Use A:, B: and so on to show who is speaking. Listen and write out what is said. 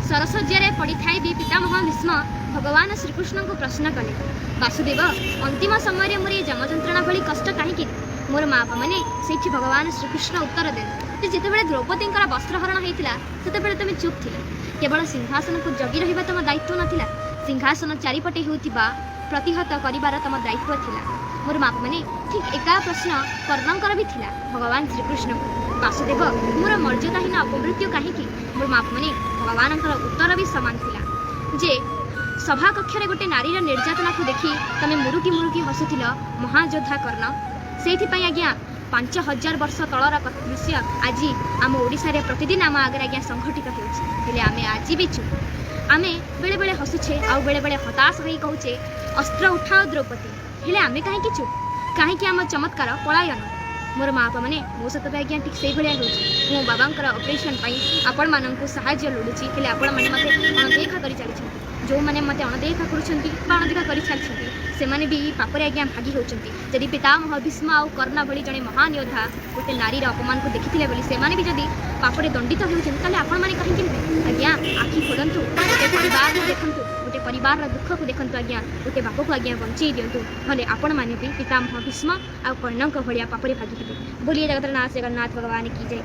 A: सरस्वज्य पड़ी थाई भी पितामह भीष्म भगवान श्रीकृष्ण को प्रश्न कले, वासुदेव अंतिम समय मोर ये जम जंत्रणा भली कष्ट कहीं मोर माँ बापा मैंने से भगवान श्रीकृष्ण उत्तर देते जिते द्रौपदी वस्त्रहरण होता से तुम चुप थी। केवल सिंहासन को जगी रहा तुम दायित्व नाला, सिंहासन चारिपटे होता प्रतिहत कर तुम दायित्व थिला। मोर माँ मैंने ठीक एका प्रश्न कर्णंकर भी थिला भगवान श्रीकृष्ण को, वासुदेव मोर मर्यादाहीन अपमृत्यु कहीं मोर माँ मैंने भगवान उत्तर भी सामान थिला जे सभा कक्ष गोटे नारीर निर्यातना को देखी तमें मुरुकी मुरुकी हसुथिल महायोद्धा कर्ण। से आज्ञा 5000 वर्ष तलर दृश्य आज आम ओडिशा रे प्रतिदिन आम आगे आज्ञा संघटित होते आम आज भी चुप। आम बेले बेले हसुचे आउ बेले बेले हताश हो कहूचे अस्त्र उठाओ द्रौपदी, हेले आम कहीं चुप कहीं आम चमत्कार पलायन। मोर माँ बापा मैंने मो सहित आज्ञा ठीक से भाया हो बाबांकर ऑपरेशन आपण मानक साहाय्य लोड़ुची हेले आपण मैंने मत अणदेखा कर चली जो मैंने मत अणदेखा करदेखा कर सारी से मैंने भी पापरे आज्ञा भागी होती। जदि पितामह भीष्म आउ कर्ण भली जड़े महान योद्धा गोटे नारीर अपमान को देखी बोली से मैंने भी जदि पापरे दंडित होती आपण मैंने कहीं आज्ञा आखि खोलतु गोटे परिवार देखु गोटे परिवार दुख को देखु आज्ञा गोटे बाप को आज्ञा बंचे दिंतु भले आपण मैंने भी पितामह भीष्म आउ कर्ण भाया पापरे भागी बोलिए जगतनाथ जगन्नाथ भगवान की जय।